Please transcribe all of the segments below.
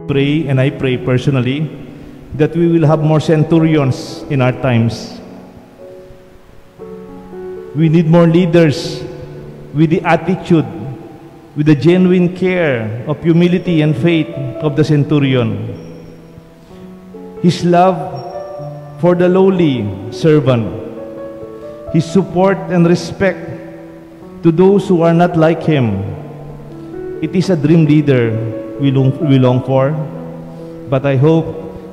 Pray, and I pray personally, that we will have more centurions in our times. We need more leaders with the attitude, with the genuine care of humility and faith of the centurion. His love for the lowly servant, his support and respect to those who are not like him. It is a dream leader we long for, but I hope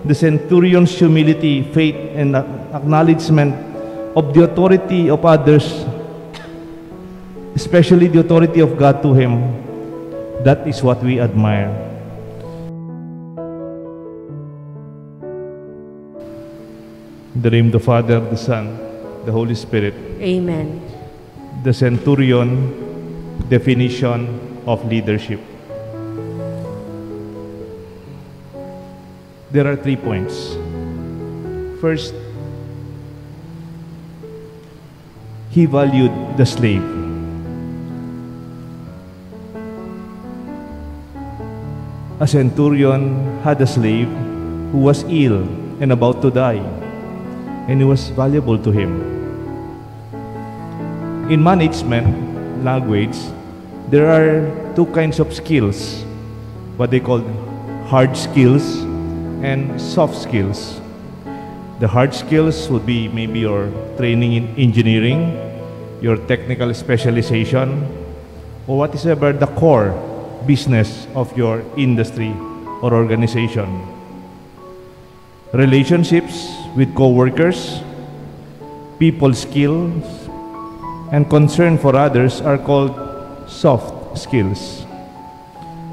the centurion's humility, faith, and acknowledgement of the authority of others, especially the authority of God to him, that is what we admire. In the name of the Father, the Son, the Holy Spirit. Amen. The centurion definition of leadership. There are 3 points. First, he valued the slave. A centurion had a slave who was ill and about to die, and he was valuable to him. In management language, there are 2 kinds of skills, what they call hard skills and soft skills. The hard skills would be maybe your training in engineering, your technical specialization, or whatever the core business of your industry or organization. Relationships with co-workers, people skills, and concern for others are called soft skills.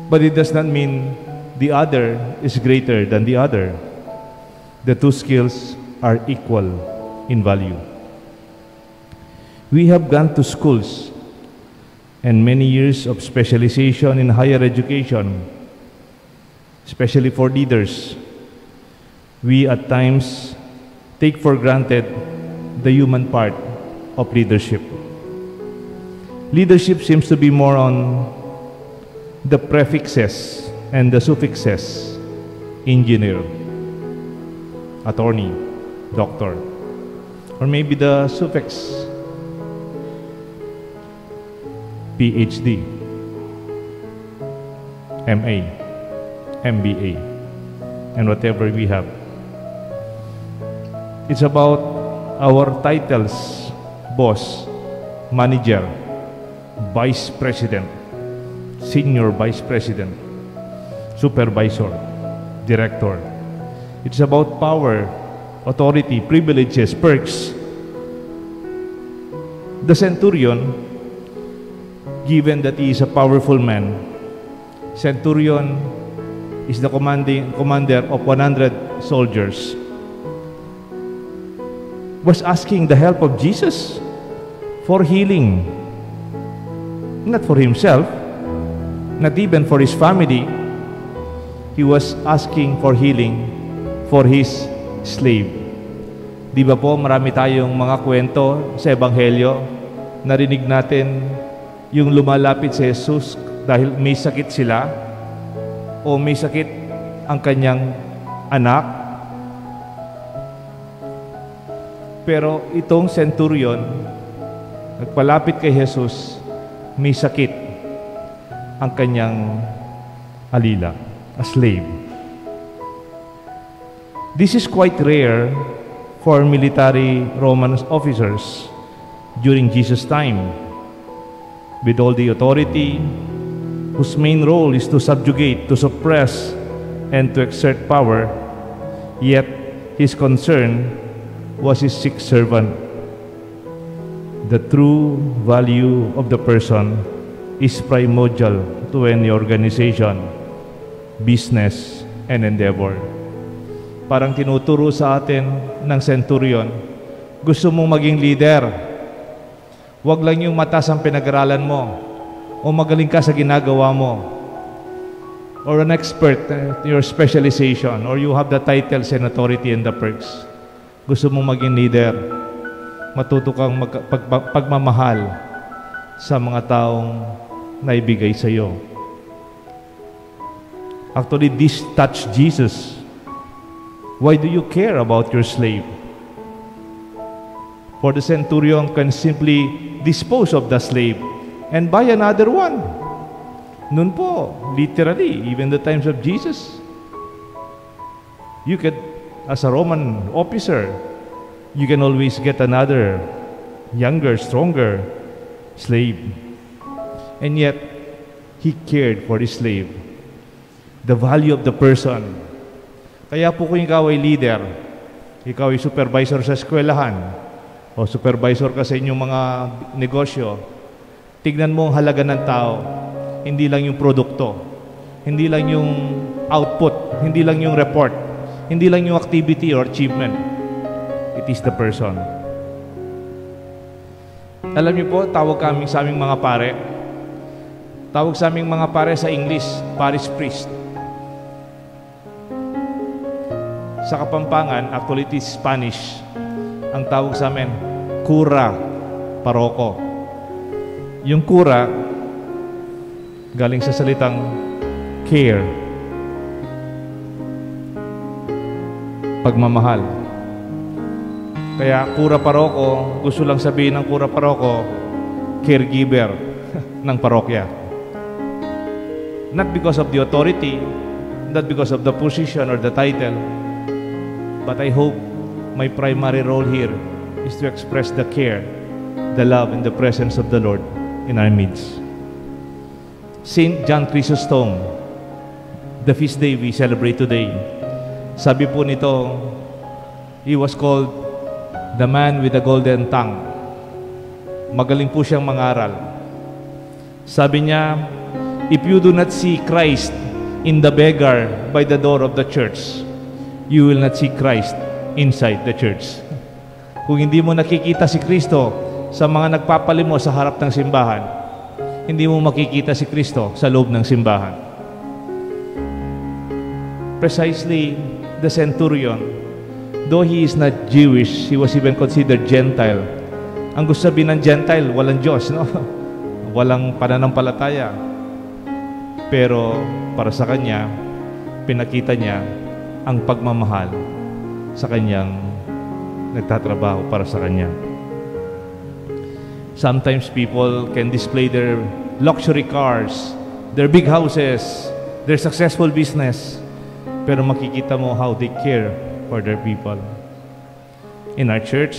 But it does not mean the other is greater than the other. The 2 skills are equal in value. We have gone to schools and many years of specialization in higher education, especially for leaders. We at times take for granted the human part of leadership. Leadership seems to be more on the prefixes and the suffixes: engineer, attorney, doctor, or maybe the suffix PhD, MA, MBA, and whatever we have. It's about our titles: boss, manager, vice president, senior vice president, supervisor, director. It's about power, authority, privileges, perks. The centurion, given that he is a powerful man, centurion is the commander of 100 soldiers, was asking the help of Jesus for healing. Not for himself, not even for his family. He was asking for healing for his slave. Di ba po marami tayong mga kwento sa Ebanghelyo, narinig natin yung lumalapit si Jesus dahil may sakit sila o may sakit ang kanyang anak. Pero itong centurion, nagpalapit kay Jesus, may sakit ang kanyang alila, a slave. This is quite rare for military Roman officers during Jesus' time. With all the authority, whose main role is to subjugate, to suppress, and to exert power, yet his concern was his sick servant. The true value of the person is primordial to any organization, business, and endeavor. Parang tinuturo sa atin ng centurion, gusto mong maging leader, wag lang yung matas ang pinag-aralan mo o magaling ka sa ginagawa mo or an expert in your specialization or you have the titles and authority and the perks. Gusto mong maging leader, matuto kang pagmamahal sa mga taong naibigay sa iyo. Actually, this touched Jesus. Why do you care about your slave? For the centurion can simply dispose of the slave and buy another one. Noon po, literally, even the times of Jesus, you could, as a Roman officer, you can always get another younger, stronger slave. And yet, he cared for his slave. The value of the person. Kaya po kung ikaw ay leader, ikaw ay supervisor sa eskwelahan, o supervisor ka sa inyong mga negosyo, tignan mo ang halaga ng tao. Hindi lang yung produkto, hindi lang yung output, hindi lang yung report, hindi lang yung activity or achievement. It is the person. Alam niyo po, tawag kami sa aming mga pare. Tawag sa aming mga pare sa English, parish priest. Sa Kapampangan, actually it is Spanish. Ang tawag sa amin, cura paroko. Yung cura, galing sa salitang care, pagmamahal. Kaya cura paroko, gusto lang sabihin ng cura paroko, caregiver ng parokya. Not because of the authority, not because of the position or the title, but I hope my primary role here is to express the care, the love, and the presence of the Lord in our midst. Saint John Chrysostom, the feast day we celebrate today, sabi po nito, he was called the man with the golden tongue. Magaling po siyang mangaral. Sabi niya, if you do not see Christ in the beggar by the door of the church, you will not see Christ inside the church. Kung hindi mo nakikita si Kristo sa mga nagpapalimos sa harap ng simbahan, hindi mo makikita si Kristo sa loob ng simbahan. Precisely, the centurion, though he is not Jewish, he was even considered Gentile. Ang gusto sabihin ng Gentile, walang Diyos, no? Walang pananampalataya. Pero para sa kanya, pinakita niya ang pagmamahal sa kanyang nagtatrabaho para sa kanya. Sometimes people can display their luxury cars, their big houses, their successful business, pero makikita mo how they care for their people. In our church,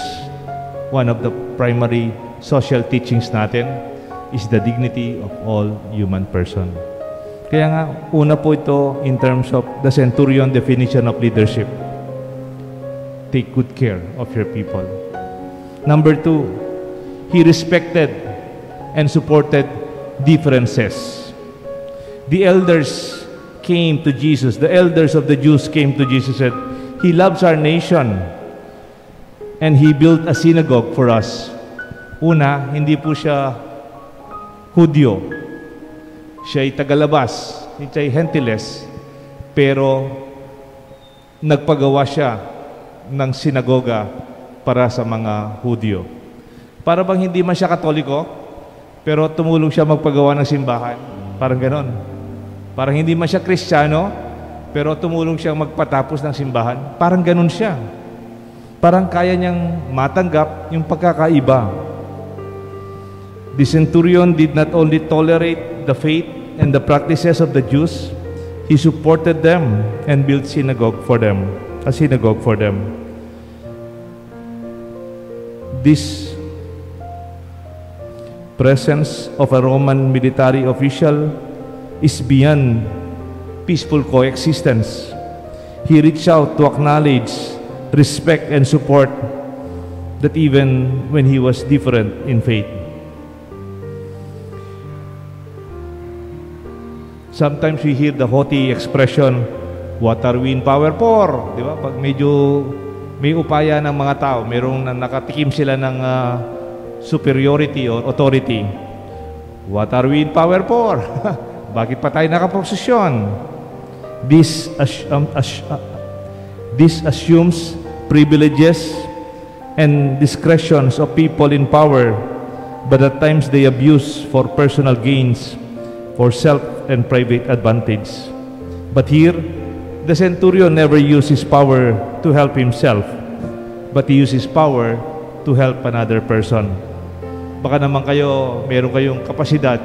one of the primary social teachings natin is the dignity of all human person. Kaya nga, una po ito in terms of the centurion definition of leadership. Take good care of your people. Number 2, he respected and supported differences. The elders came to Jesus. The elders of the Jews came to Jesus and said, he loves our nation and he built a synagogue for us. Una, hindi po siya Hudyo. Siya ay tagalabas, siya ay Gentiles, pero nagpagawa siya ng sinagoga para sa mga Hudyo. Para bang hindi man siya Katoliko, pero tumulong siya magpagawa ng simbahan. Parang ganon. Parang hindi man siya Kristiyano, pero tumulong siya magpatapos ng simbahan. Parang ganon siya. Parang kaya niyang matanggap yung pagkakaiba. The centurion did not only tolerate the faith and the practices of the Jews, he supported them and built a synagogue for them. This presence of a Roman military official is beyond peaceful coexistence. He reached out to acknowledge, respect, and support that even when he was different in faith. Sometimes we hear the haughty expression, what are we in power for? Di ba? Pag medyo may upaya ng mga tao, mayroong nakatikim sila ng superiority or authority. What are we in power for? Bakit pa tayo nakaposisyon? This assumes privileges and discretions of people in power, but at times they abuse for personal gains, for self and private advantage. But here, the centurion never used his power to help himself, but he used his power to help another person. Baka naman kayo, meron kayong kapasidad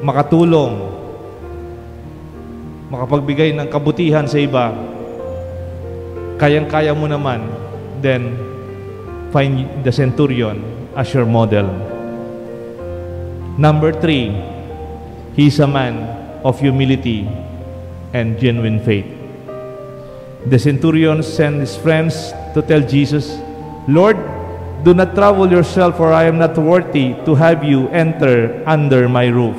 makatulong, makapagbigay ng kabutihan sa iba, kayang-kaya mo naman, then find the centurion as your model. Number 3, he is a man of humility and genuine faith. The centurion sent his friends to tell Jesus, "Lord, do not trouble yourself, for I am not worthy to have you enter under my roof.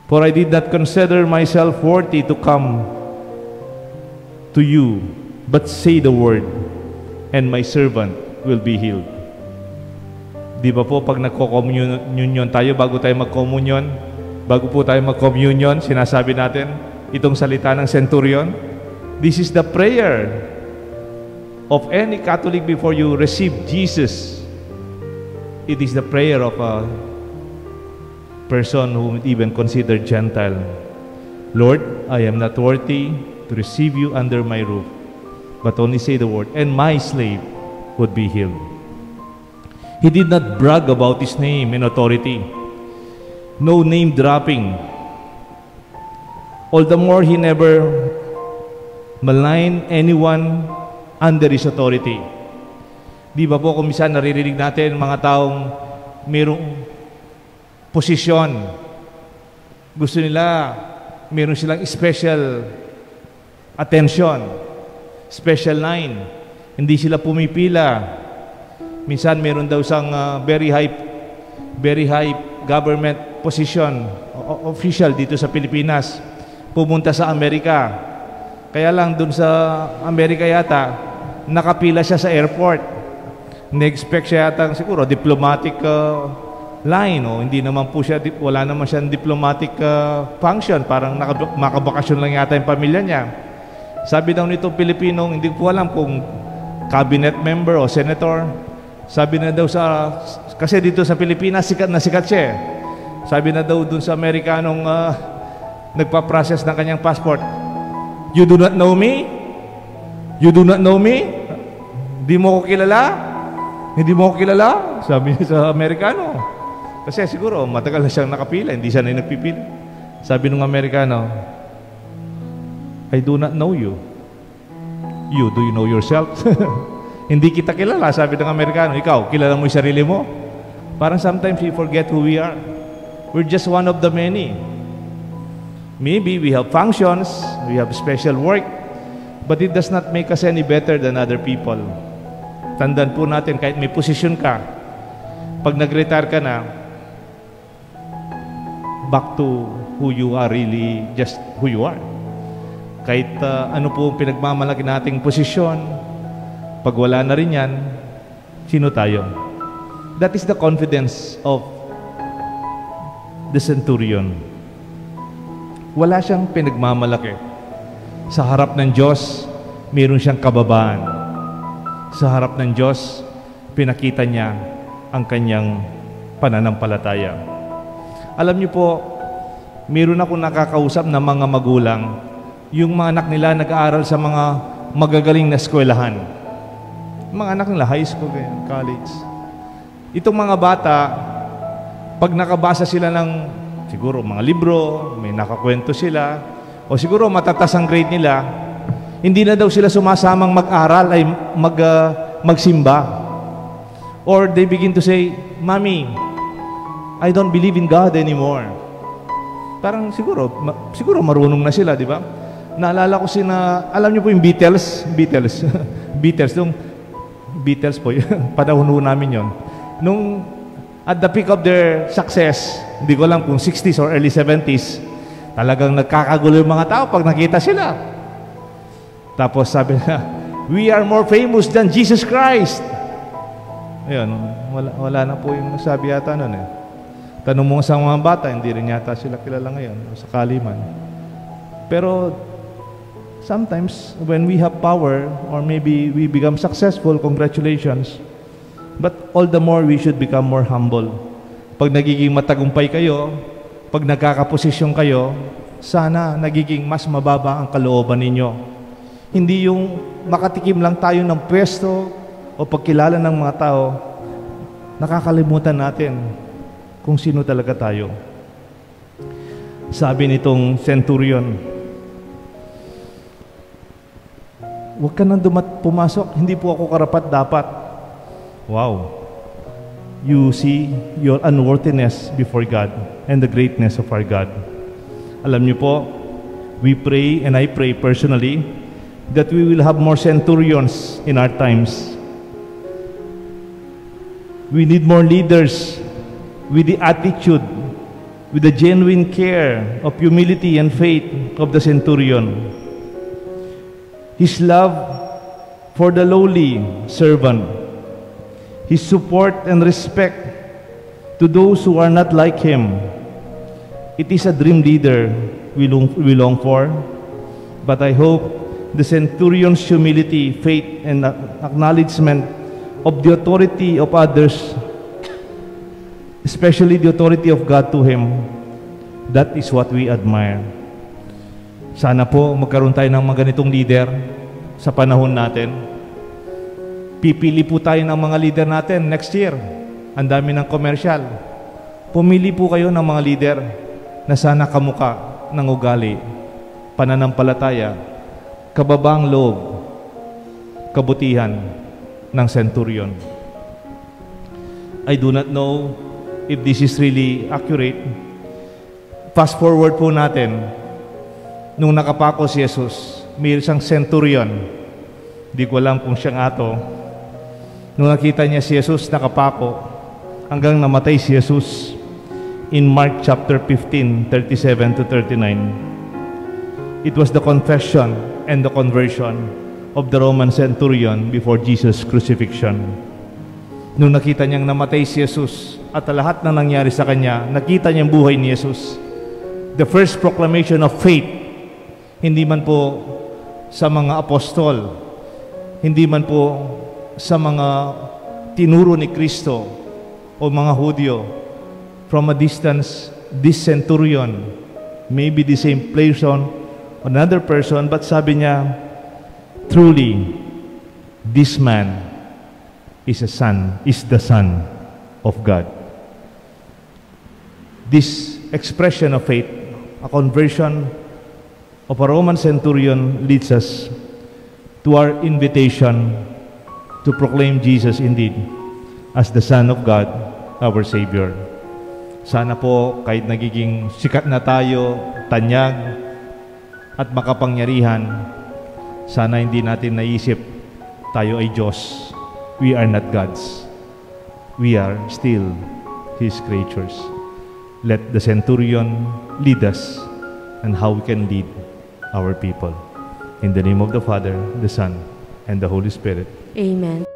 For I did not consider myself worthy to come to you, but say the word, and my servant will be healed." Di ba po pag nagko-communion tayo, bago tayo mag-communion, bago po tayo mag-communion, sinasabi natin itong salita ng centurion? This is the prayer of any Catholic before you receive Jesus. It is the prayer of a person who even considered Gentile. Lord, I am not worthy to receive you under my roof, but only say the word, and my slave would be healed. He did not brag about his name and authority. No name dropping. All the more, he never maligned anyone under his authority. Di ba po kung minsan naririnig natin mga taong mayroong posisyon, gusto nila mayroon silang special attention, special line, hindi sila pumipila. Minsan mayroon daw sang very high government position, official dito sa Pilipinas, pumunta sa Amerika. Kaya lang dun sa Amerika yata, nakapila siya sa airport. Na-expect siya yata siguro diplomatic line, o hindi naman po siya, wala naman siyang diplomatic function, parang makabakasyon lang yata yung pamilya niya. Sabi daw nitong Pilipinong, hindi po alam kung cabinet member o senator, sabi na daw kasi dito sa Pilipinas, sikat na sikat siya. Sabi na daw dun sa Amerikanong nagpa-process ng kanyang passport, "You do not know me? You do not know me? Hindi mo ko kilala? Hindi mo ko kilala?" Sabi niya sa Amerikano. Kasi siguro matagal na siyang nakapila, hindi siya na nagpipila. Sabi ng Amerikano, "I do not know you. You, do you know yourself?" Hindi kita kilala, sabi ng Amerikano. Ikaw, kilala mo yung sarili mo? Parang sometimes we forget who we are. We're just one of the many. Maybe we have functions, we have special work, but it does not make us any better than other people. Tandaan po natin, kahit may posisyon ka, pag nag-retire ka na, back to who you are, really just who you are. Kahit ano po pinagmamalaki nating posisyon, pag wala na rin yan, sino tayo? That is the confidence of the centurion. Wala siyang pinagmamalaki. Sa harap ng Diyos, mayroon siyang kababaan. Sa harap ng Diyos, pinakita niya ang kanyang pananampalataya. Alam niyo po, mayroon akong nakakausap na mga magulang, yung mga anak nila nag-aaral sa mga magagaling na eskwelahan. Mga anak nila, high school, college. Itong mga bata, pag nakabasa sila ng siguro mga libro, may nakakwento sila, o siguro matatas ang grade nila, hindi na daw sila sumasamang mag-aral ay magsimba. Or they begin to say, "Mommy, I don't believe in God anymore." Parang siguro marunong na sila, di ba? Naalala ko alam niyo po yung Beatles, Beatles po, panahon namin yon. Nung at the peak of their success, hindi ko alam kung 60s or early 70s, talagang nagkakagulo yung mga tao pag nakita sila. Tapos sabi na, "We are more famous than Jesus Christ." Ayun, wala na po yung sabi yata nun eh. Tanong mo sa mga bata, hindi rin yata sila kilala ngayon, sakali man. Pero sometimes, when we have power, or maybe we become successful, congratulations. But all the more, we should become more humble. Pag nagiging matagumpay kayo, pag nagkakaposisyon kayo, sana nagiging mas mababa ang kalooban ninyo. Hindi yung makatikim lang tayo ng pwesto o pagkilala ng mga tao, nakakalimutan natin kung sino talaga tayo. Sabi nitong centurion, huwag ka nang pumasok, hindi po ako karapat dapat. Wow! You see your unworthiness before God and the greatness of our God. Alam niyo po, we pray and I pray personally that we will have more centurions in our times. We need more leaders with the attitude, with the genuine care of humility and faith of the centurion. His love for the lowly servant, his support and respect to those who are not like him. It is a dream leader we long for, but I hope the centurion's humility, faith, and acknowledgement of the authority of others, especially the authority of God to him, that is what we admire. Sana po magkaroon tayo ng mga ganitong leader sa panahon natin. Pipili po tayo ng mga leader natin next year. Ang dami ng commercial. Pumili po kayo ng mga leader na sana kamuka ng ugali, pananampalataya, kababang loob, kabutihan ng centurion. I do not know if this is really accurate. Fast forward po natin, nung nakapako si Jesus, may isang centurion, di ko alam kung siyang ato, nung nakita niya si Jesus nakapako, hanggang namatay si Jesus in Mark chapter 15, 37 to 39. It was the confession and the conversion of the Roman centurion before Jesus' crucifixion. Nung nakita niyang namatay si Jesus at lahat na nangyari sa kanya, nakita niyang buhay ni Jesus. The first proclamation of faith, hindi man po sa mga apostol, hindi man po sa mga tinuro ni Kristo o mga Hudyo. From a distance, this centurion, maybe the same person, another person, but sabi niya, truly, this man is the Son of God. This expression of faith, a conversion of a Roman centurion, leads us to our invitation to proclaim Jesus indeed as the Son of God, our Savior. Sana po kahit nagiging sikat na tayo, tanyag at makapangyarihan, sana hindi natin naisip tayo ay Diyos. We are not gods. We are still His creatures. Let the centurion lead us and how we can lead our people. In the name of the Father, the Son, and the Holy Spirit. Amen.